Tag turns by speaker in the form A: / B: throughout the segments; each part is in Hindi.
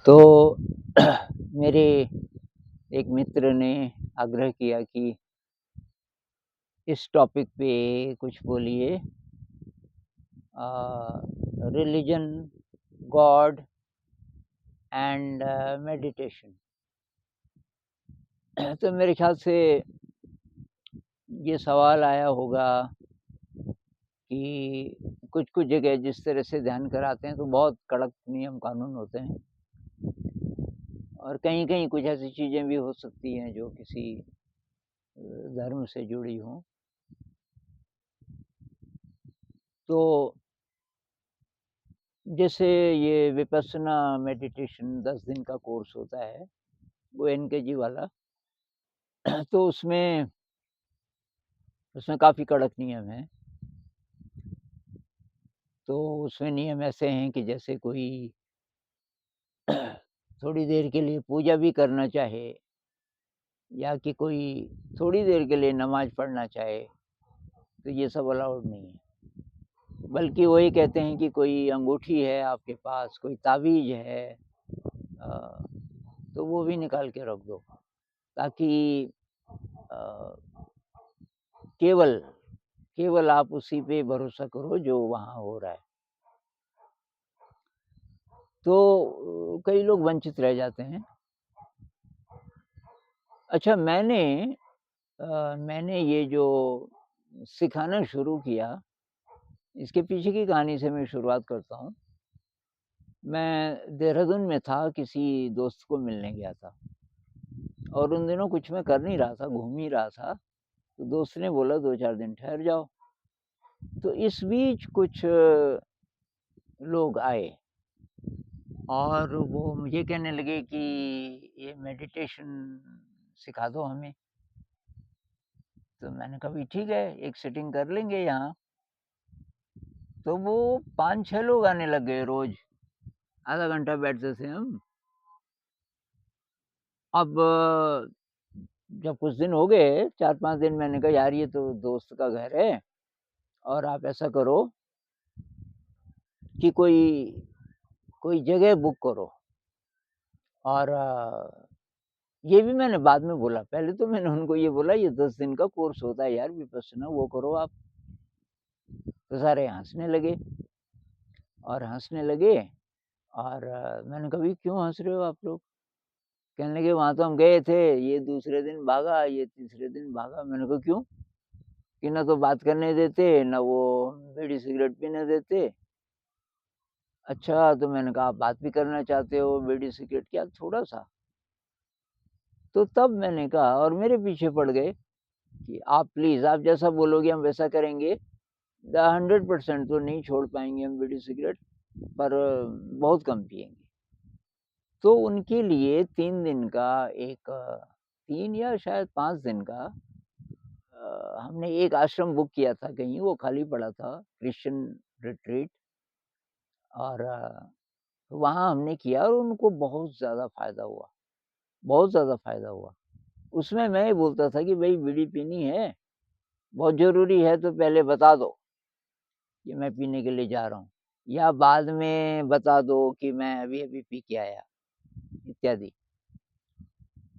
A: तो मेरे एक मित्र ने आग्रह किया कि इस टॉपिक पे कुछ बोलिए। Religion, God and meditation. तो मेरे ख्याल से ये सवाल आया होगा कि कुछ-कुछ जगह जिस तरह से ध्यान कराते हैं तो बहुत कड़क नियम कानून होते हैं और कहीं-कहीं कुछ ऐसी चीज़ें भी हो सकती हैं जो किसी धर्म से जुड़ी हों। तो जैसे ये विपस्सना मेडिटेशन 10 दिन का कोर्स होता है, वो एनकेजी वाला। तो उसमें उसमें काफ़ी कड़क नियम हैं। तो उसमें नियम ऐसे हैं कि जैसे कोई थोड़ी देर के लिए पूजा भी करना चाहे या कि कोई थोड़ी देर के लिए नमाज़ पढ़ना चाहे, तो ये सब अलाउड नहीं है। बल्कि वही कहते हैं कि कोई अंगूठी है आपके पास, कोई ताबीज़ है, अ, तो वो भी निकाल के रख दो, ताकि अ, केवल केवल आप उसी पे भरोसा करो जो वहाँ हो रहा है। तो कई लोग वंचित रह जाते हैं। अच्छा, मैंने ये जो सिखाना शुरू किया, इसके पीछे की कहानी से मैं शुरुआत करता हूँ। मैं देहरादून में था, किसी दोस्त को मिलने गया था और उन दिनों कुछ मैं कर नहीं रहा था, घूम ही रहा था। तो दोस्त ने बोला 2-4 दिन ठहर जाओ। तो इस बीच कुछ लोग आए और वो मुझे कहने लगे कि ये मेडिटेशन सिखा दो हमें। तो मैंने कहा भी ठीक है, एक सिटिंग कर लेंगे यहाँ। तो वो 5-6 लोग आने लग गए रोज़, आधा घंटा बैठते थे हम। अब जब कुछ दिन हो गए, 4-5 दिन, मैंने कहा यार ये तो दोस्त का घर है और आप ऐसा करो कि कोई कोई जगह बुक करो। और ये भी मैंने बाद में बोला, पहले तो मैंने उनको ये बोला ये 10 दिन का कोर्स होता है यार विपस्सना, वो करो आप। तो सारे हँसने लगे और हँसने लगे और मैंने कहा, "भई क्यों हँस रहे हो आप लोग?" कहने लगे, "वहाँ तो हम गए थे, ये दूसरे दिन भागा, ये तीसरे दिन भागा।" मैंने कहा, "क्यों?" कि ना तो बात करने देते, ना वो बीड़ी सिगरेट पीने देते। अच्छा, तो मैंने कहा, "आप बात भी करना चाहते हो, बीड़ी सिगरेट क्या थोड़ा-सा?" तो तब मैंने कहा और मेरे पीछे पड़ गए कि आप प्लीज़, आप जैसा बोलोगे हम वैसा करेंगे। 100% तो नहीं छोड़ पाएँगे हम बीड़ी सिगरेट, पर बहुत कम पिएँगे। तो उनके लिए 3 दिन का एक 3 या शायद 5 दिन का हमने एक आश्रम बुक किया था कहीं, वो खाली पड़ा था, क्रिश्चियन रिट्रीट। और वहाँ हमने किया और उनको बहुत ज़्यादा फ़ायदा हुआ, बहुत ज़्यादा फ़ायदा हुआ। उसमें मैं ये बोलता था कि भई बीड़ी पीनी है, बहुत ज़रूरी है तो पहले बता दो कि मैं पीने के लिए जा रहा हूँ, या बाद में बता दो कि मैं अभी-अभी पी के आया, इत्यादि।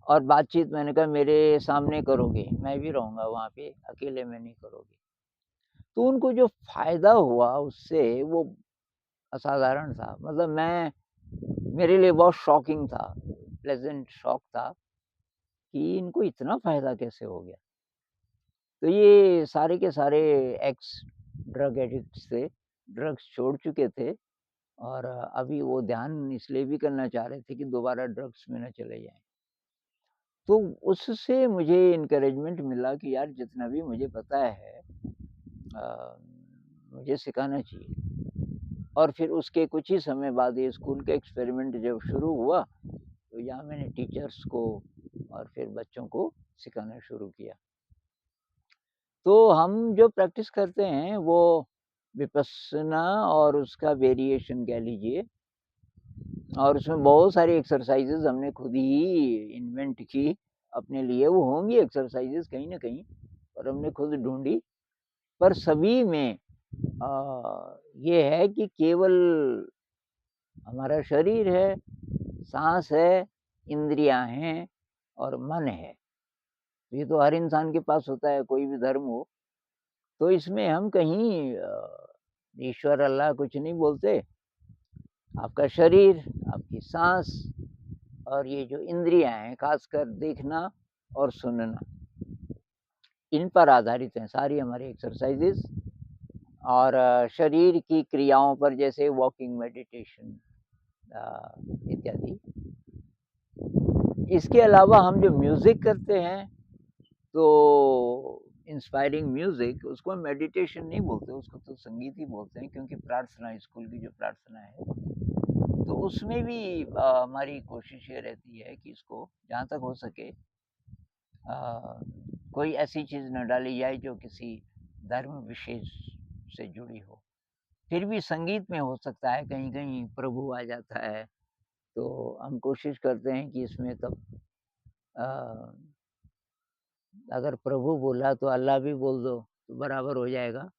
A: और बातचीत मैंने कहा मेरे सामने करोगे, मैं भी रहूँगा वहाँ पे, अकेले में नहीं करोगे। तो उनको जो फ़ायदा हुआ उससे वो असाधारण था। मतलब मैं मेरे लिए बहुत शॉकिंग था, प्लेज़ेंट शॉक था कि इनको इतना फ़ायदा कैसे हो गया। तो ये सारे के सारे एक्स ड्रग एडिक्ट्स थे, ड्रग्स छोड़ चुके थे और अभी वो ध्यान इसलिए भी करना चाह रहे थे कि दोबारा ड्रग्स में ना चले जाएँ। तो उससे मुझे एनकरेजमेंट मिला कि यार जितना भी मुझे पता है अ, मुझे सिखाना चाहिए। और फिर उसके कुछ ही समय बाद ये स्कूल का एक्सपेरिमेंट जब शुरू हुआ, तो यहाँ मैंने टीचर्स को और फिर बच्चों को सिखाना शुरू किया। तो हम जो प्रैक्टिस करते हैं वो विपस्सना और उसका वेरिएशन कह लीजिए, और उसमें बहुत सारी एक्सरसाइज़ेज़ हमने खुद ही इन्वेंट की अपने लिए। वो होंगी एक्सरसाइज़ेज़ कहीं न कहीं, और हमने खुद ढूँढी। पर सभी में ये है कि केवल हमारा शरीर है, साँस है, इंद्रियाँ हैं और मन है। ये तो हर इंसान के पास होता है, कोई भी धर्म हो। तो इसमें हम कहीं ईश्वर, अल्लाह कुछ नहीं बोलते। आपका शरीर, आपकी साँस और ये जो इंद्रियाँ हैं, ख़ासकर देखना और सुनना, इन पर आधारित हैं सारी हमारी एक्सरसाइज़ेज़ और शरीर की क्रियाओं पर, जैसे वॉकिंग, मेडिटेशन इत्यादि। इसके अलावा हम जो म्यूज़िक करते हैं, तो इंस्पायरिंग म्यूज़िक, उसको हम मेडिटेशन नहीं बोलते, उसको तो संगीत ही बोलते हैं, क्योंकि प्रार्थना, स्कूल की जो प्रार्थना है, तो उसमें भी हमारी कोशिश ये रहती है कि इसको जहाँ तक हो सके कोई ऐसी चीज़ न डाली जाए जो किसी धर्म विशेष से जुड़ी हो। फिर भी संगीत में हो सकता है कहीं-कहीं प्रभु आ जाता है, तो हम कोशिश करते हैं कि इसमें तब अ, अगर प्रभु बोला तो अल्लाह भी बोल दो, तो बराबर हो जाएगा।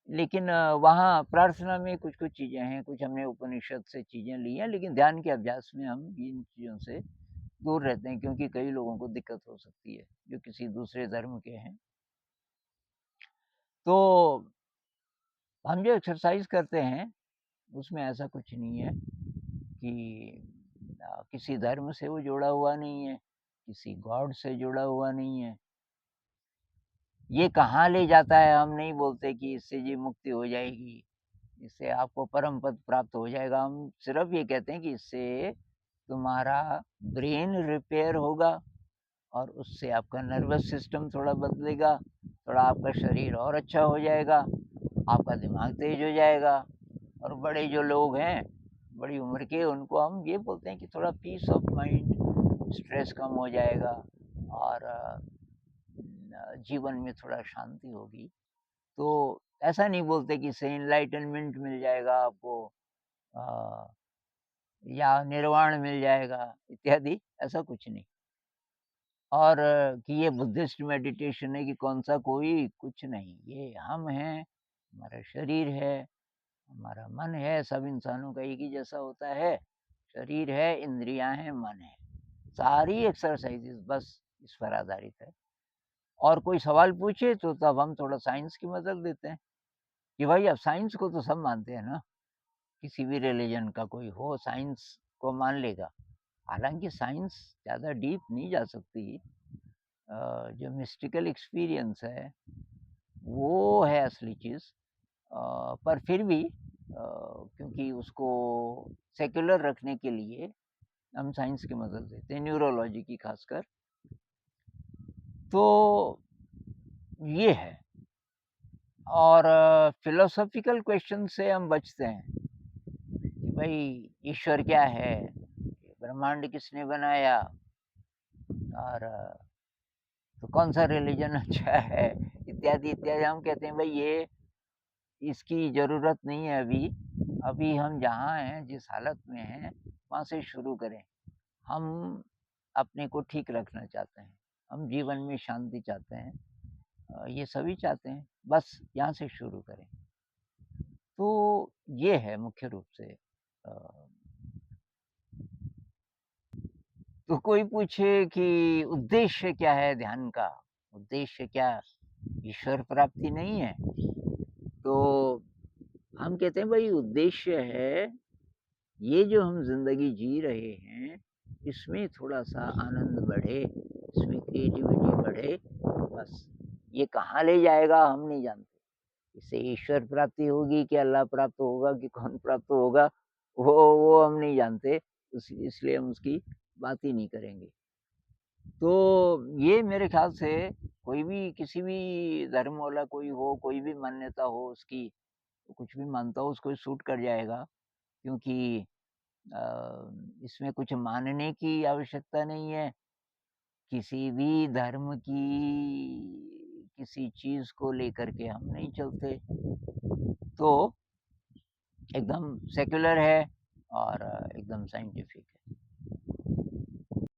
A: लेकिन वहाँ प्रार्थना में कुछ-कुछ चीज़ें हैं, कुछ हमने उपनिषद से चीज़ें ली हैं, लेकिन ध्यान के अभ्यास में हम इन चीज़ों से दूर रहते हैं, क्योंकि कई लोगों को दिक्कत हो सकती है, जो किसी दूसरे धर्म के हैं। तो हम जो एक्सरसाइज़ करते हैं, उसमें ऐसा कुछ नहीं है कि किसी धर्म से वो जुड़ा हुआ नहीं है, किसी गॉड से जुड़ा हुआ नहीं है। ये कहाँ ले जाता है, हम नहीं बोलते कि इससे जी मुक्ति हो जाएगी, इससे आपको परम पद प्राप्त हो जाएगा। हम सिर्फ़ ये कहते हैं कि इससे तुम्हारा ब्रेन रिपेयर होगा और उससे आपका नर्वस सिस्टम थोड़ा बदलेगा, थोड़ा आपका शरीर और अच्छा हो जाएगा, आपका दिमाग तेज़ हो जाएगा। और बड़े जो लोग हैं, बड़ी उम्र के, उनको हम ये बोलते हैं कि थोड़ा पीस ऑफ माइंड, स्ट्रेस कम हो जाएगा और जीवन में थोड़ा शांति होगी। तो ऐसा नहीं बोलते कि इससे एनलाइटनमेंट मिल जाएगा आपको अ, या निर्वाण मिल जाएगा इत्यादि, ऐसा कुछ नहीं। और कि ये बुद्धिस्ट मेडिटेशन है कि कौन-सा कोई, कुछ नहीं। ये हम हैं, हमारा शरीर है, हमारा मन है, सब इंसानों का एक ही जैसा होता है। शरीर है, इंद्रियाँ हैं, मन है। सारी एक्सरसाइज़ेज़ बस इस पर आधारित है। और कोई सवाल पूछे तो तब हम थोड़ा साइंस की मदद लेते हैं, कि भाई अब साइंस को तो सब मानते हैं ना, किसी भी रिलिजन का कोई हो साइंस को मान लेगा। हालाँकि साइंस ज़्यादा डीप नहीं जा सकती। जो मिस्टिकल एक्सपीरियंस है, वो है असली चीज़। पर फिर भी क्योंकि उसको सेक्युलर रखने के लिए हम साइंस की मदद लेते हैं, न्यूरोलॉजी की खासकर। तो ये है। और फिलोसॉफ़िकल क्वेश्चन से हम बचते हैं कि भई ईश्वर क्या है? ब्रह्मांड किसने बनाया? और तो कौन-सा रिलिजन अच्छा है? इत्यादि, इत्यादि। हम कहते हैं भई ये इसकी ज़रूरत नहीं है अभी। अभी हम जहाँ हैं, जिस हालत में हैं, वहाँ से शुरू करें। हम अपने को ठीक रखना चाहते हैं। हम जीवन में शांति चाहते हैं। ये सभी चाहते हैं। बस यहाँ से शुरू करें। तो ये है मुख्य रूप से। तो कोई पूछे कि उद्देश्य क्या है ध्यान का? उद्देश्य क्या ईश्वर प्राप्ति नहीं है? तो हम कहते हैं भई उद्देश्य है, ये जो हम ज़िंदगी जी रहे हैं, इसमें थोड़ा-सा आनंद बढ़े, इसमें क्रिएटिविटी बढ़े, बस। ये कहाँ ले जाएगा हम नहीं जानते। इससे ईश्वर प्राप्ति होगी कि अल्लाह प्राप्त होगा कि कौन प्राप्त होगा, वो हम नहीं जानते। इसलिए हम उसकी बात ही नहीं करेंगे। तो ये मेरे ख़्याल से कोई भी, किसी भी धर्म वाला कोई हो, कोई भी मान्यता हो उसकी, कुछ भी मानता हो, उसको सूट कर जाएगा, क्योंकि इसमें कुछ मानने की आवश्यकता नहीं है। किसी भी धर्म की किसी चीज़ को लेकर के हम नहीं चलते। तो एकदम सेक्युलर है और एकदम साइंटिफिक है।